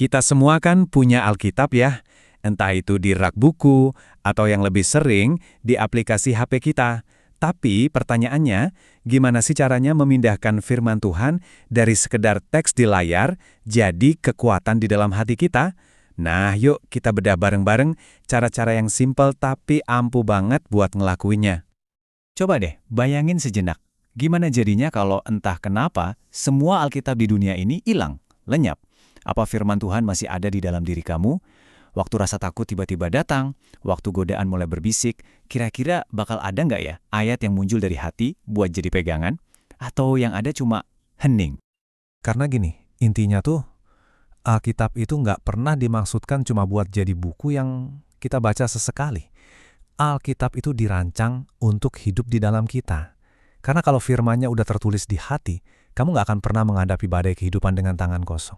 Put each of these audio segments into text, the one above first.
Kita semua kan punya Alkitab ya, entah itu di rak buku atau yang lebih sering di aplikasi HP kita. Tapi pertanyaannya, gimana sih caranya memindahkan firman Tuhan dari sekedar teks di layar jadi kekuatan di dalam hati kita? Nah, yuk kita bedah bareng-bareng cara-cara yang simpel tapi ampuh banget buat ngelakuinnya. Coba deh, bayangin sejenak. Gimana jadinya kalau entah kenapa semua Alkitab di dunia ini hilang, lenyap? Apa firman Tuhan masih ada di dalam diri kamu? Waktu rasa takut tiba-tiba datang, waktu godaan mulai berbisik, kira-kira bakal ada nggak ya ayat yang muncul dari hati buat jadi pegangan? Atau yang ada cuma hening? Karena gini, intinya tuh Alkitab itu nggak pernah dimaksudkan cuma buat jadi buku yang kita baca sesekali. Alkitab itu dirancang untuk hidup di dalam kita. Karena kalau firmannya udah tertulis di hati, kamu nggak akan pernah menghadapi badai kehidupan dengan tangan kosong.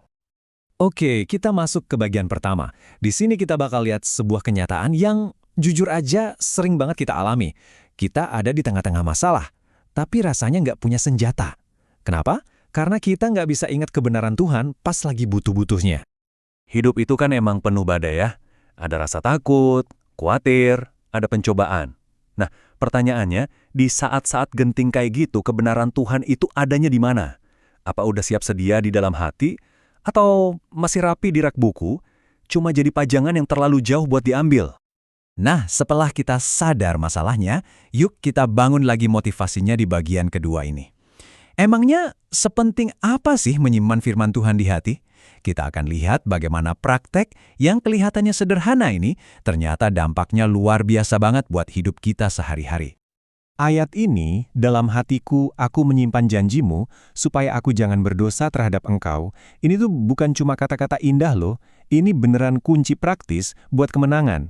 Oke, kita masuk ke bagian pertama. Di sini kita bakal lihat sebuah kenyataan yang jujur aja sering banget kita alami. Kita ada di tengah-tengah masalah, tapi rasanya nggak punya senjata. Kenapa? Karena kita nggak bisa ingat kebenaran Tuhan pas lagi butuh-butuhnya. Hidup itu kan emang penuh badai ya. Ada rasa takut, khawatir, ada pencobaan. Nah, pertanyaannya, di saat-saat genting kayak gitu, kebenaran Tuhan itu adanya di mana? Apa udah siap sedia di dalam hati? Atau masih rapi di rak buku, cuma jadi pajangan yang terlalu jauh buat diambil? Nah, setelah kita sadar masalahnya, yuk kita bangun lagi motivasinya di bagian kedua ini. Emangnya sepenting apa sih menyimpan firman Tuhan di hati? Kita akan lihat bagaimana praktek yang kelihatannya sederhana ini ternyata dampaknya luar biasa banget buat hidup kita sehari-hari. Ayat ini, dalam hatiku aku menyimpan janjimu supaya aku jangan berdosa terhadap engkau. Ini tuh bukan cuma kata-kata indah loh, ini beneran kunci praktis buat kemenangan.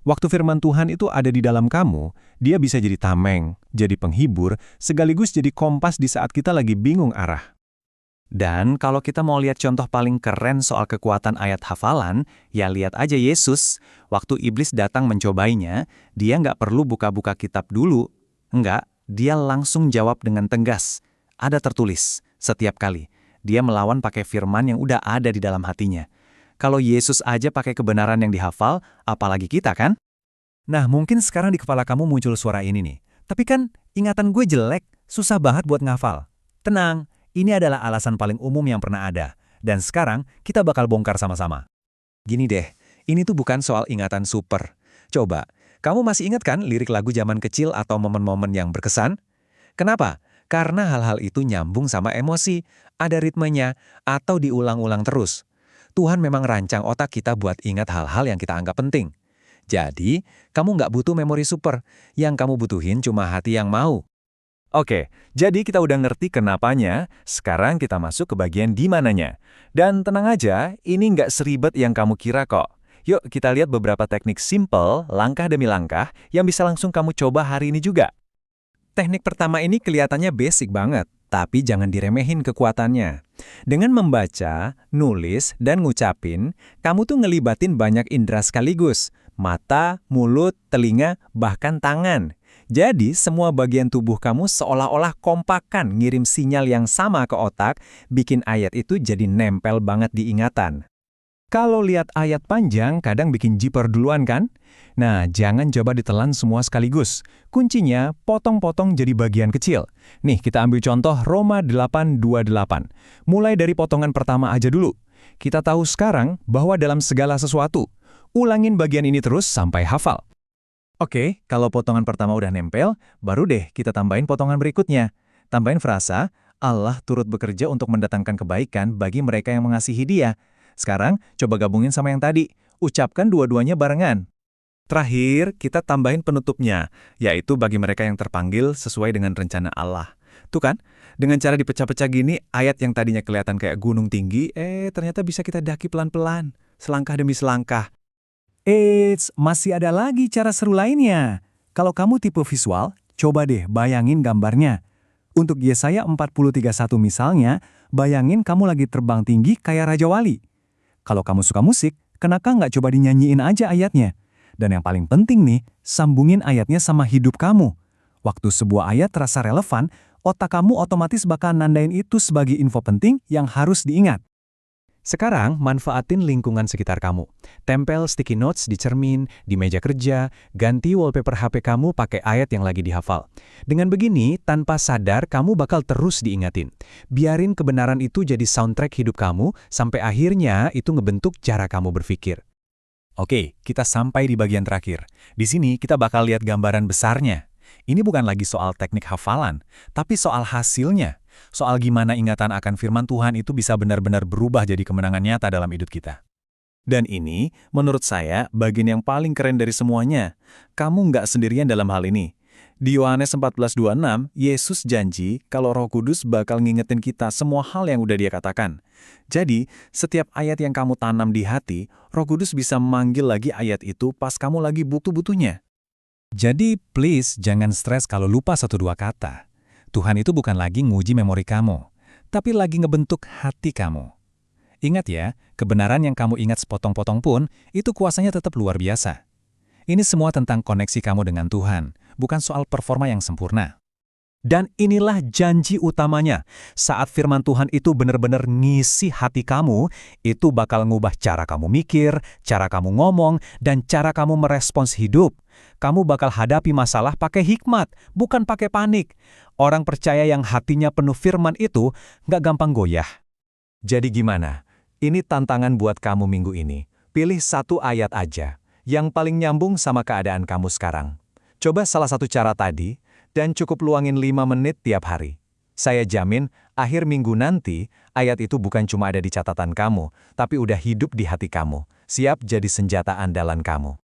Waktu firman Tuhan itu ada di dalam kamu, dia bisa jadi tameng, jadi penghibur, sekaligus jadi kompas di saat kita lagi bingung arah. Dan kalau kita mau lihat contoh paling keren soal kekuatan ayat hafalan, ya lihat aja Yesus. Waktu iblis datang mencobainya, dia nggak perlu buka-buka kitab dulu. Enggak, dia langsung jawab dengan tegas. Ada tertulis, setiap kali. Dia melawan pakai firman yang udah ada di dalam hatinya. Kalau Yesus aja pakai kebenaran yang dihafal, apalagi kita kan? Nah, mungkin sekarang di kepala kamu muncul suara ini nih. Tapi kan, ingatan gue jelek, susah banget buat ngafal. Tenang, ini adalah alasan paling umum yang pernah ada. Dan sekarang, kita bakal bongkar sama-sama. Gini deh, ini tuh bukan soal ingatan super. Coba, kamu masih ingat kan lirik lagu zaman kecil atau momen-momen yang berkesan? Kenapa? Karena hal-hal itu nyambung sama emosi, ada ritmenya, atau diulang-ulang terus. Tuhan memang rancang otak kita buat ingat hal-hal yang kita anggap penting. Jadi, kamu nggak butuh memori super, yang kamu butuhin cuma hati yang mau. Oke, jadi kita udah ngerti kenapanya, sekarang kita masuk ke bagian di mananya. Dan tenang aja, ini nggak seribet yang kamu kira kok. Yuk kita lihat beberapa teknik simple, langkah demi langkah, yang bisa langsung kamu coba hari ini juga. Teknik pertama ini kelihatannya basic banget, tapi jangan diremehin kekuatannya. Dengan membaca, nulis, dan ngucapin, kamu tuh ngelibatin banyak indera sekaligus. Mata, mulut, telinga, bahkan tangan. Jadi semua bagian tubuh kamu seolah-olah kompakan ngirim sinyal yang sama ke otak, bikin ayat itu jadi nempel banget di ingatan. Kalau lihat ayat panjang, kadang bikin jiper duluan kan? Nah, jangan coba ditelan semua sekaligus. Kuncinya, potong-potong jadi bagian kecil. Nih, kita ambil contoh Roma 8:28. Mulai dari potongan pertama aja dulu. Kita tahu sekarang bahwa dalam segala sesuatu, ulangin bagian ini terus sampai hafal. Oke, kalau potongan pertama udah nempel, baru deh kita tambahin potongan berikutnya. Tambahin frasa, Allah turut bekerja untuk mendatangkan kebaikan bagi mereka yang mengasihi Dia. Sekarang, coba gabungin sama yang tadi. Ucapkan dua-duanya barengan. Terakhir, kita tambahin penutupnya, yaitu bagi mereka yang terpanggil sesuai dengan rencana Allah. Tuh kan, dengan cara dipecah-pecah gini, ayat yang tadinya kelihatan kayak gunung tinggi, ternyata bisa kita daki pelan-pelan, selangkah demi selangkah. Masih ada lagi cara seru lainnya. Kalau kamu tipe visual, coba deh bayangin gambarnya. Untuk Yesaya 40:31 misalnya, bayangin kamu lagi terbang tinggi kayak Raja Wali. Kalau kamu suka musik, kenapa nggak coba dinyanyiin aja ayatnya? Dan yang paling penting nih, sambungin ayatnya sama hidup kamu. Waktu sebuah ayat terasa relevan, otak kamu otomatis bakal nandain itu sebagai info penting yang harus diingat. Sekarang, manfaatin lingkungan sekitar kamu. Tempel sticky notes di cermin, di meja kerja, ganti wallpaper HP kamu pakai ayat yang lagi dihafal. Dengan begini, tanpa sadar kamu bakal terus diingatin. Biarin kebenaran itu jadi soundtrack hidup kamu, sampai akhirnya itu ngebentuk cara kamu berpikir. Oke, kita sampai di bagian terakhir. Di sini kita bakal lihat gambaran besarnya. Ini bukan lagi soal teknik hafalan, tapi soal hasilnya. Soal gimana ingatan akan firman Tuhan itu bisa benar-benar berubah jadi kemenangan nyata dalam hidup kita. Dan ini, menurut saya, bagian yang paling keren dari semuanya. Kamu nggak sendirian dalam hal ini. Di Yohanes 14:26, Yesus janji kalau Roh Kudus bakal ngingetin kita semua hal yang udah Dia katakan. Jadi, setiap ayat yang kamu tanam di hati, Roh Kudus bisa memanggil lagi ayat itu pas kamu lagi butuh-butuhnya. Jadi, please jangan stres kalau lupa 1-2 kata. Tuhan itu bukan lagi nguji memori kamu, tapi lagi ngebentuk hati kamu. Ingat ya, kebenaran yang kamu ingat sepotong-potong pun, itu kuasanya tetap luar biasa. Ini semua tentang koneksi kamu dengan Tuhan, bukan soal performa yang sempurna. Dan inilah janji utamanya, saat firman Tuhan itu benar-benar ngisi hati kamu, itu bakal ngubah cara kamu mikir, cara kamu ngomong, dan cara kamu merespons hidup. Kamu bakal hadapi masalah pakai hikmat, bukan pakai panik. Orang percaya yang hatinya penuh firman itu nggak gampang goyah. Jadi gimana? Ini tantangan buat kamu minggu ini. Pilih satu ayat aja, yang paling nyambung sama keadaan kamu sekarang. Coba salah satu cara tadi, dan cukup luangin 5 menit tiap hari. Saya jamin, akhir minggu nanti, ayat itu bukan cuma ada di catatan kamu, tapi udah hidup di hati kamu, siap jadi senjata andalan kamu.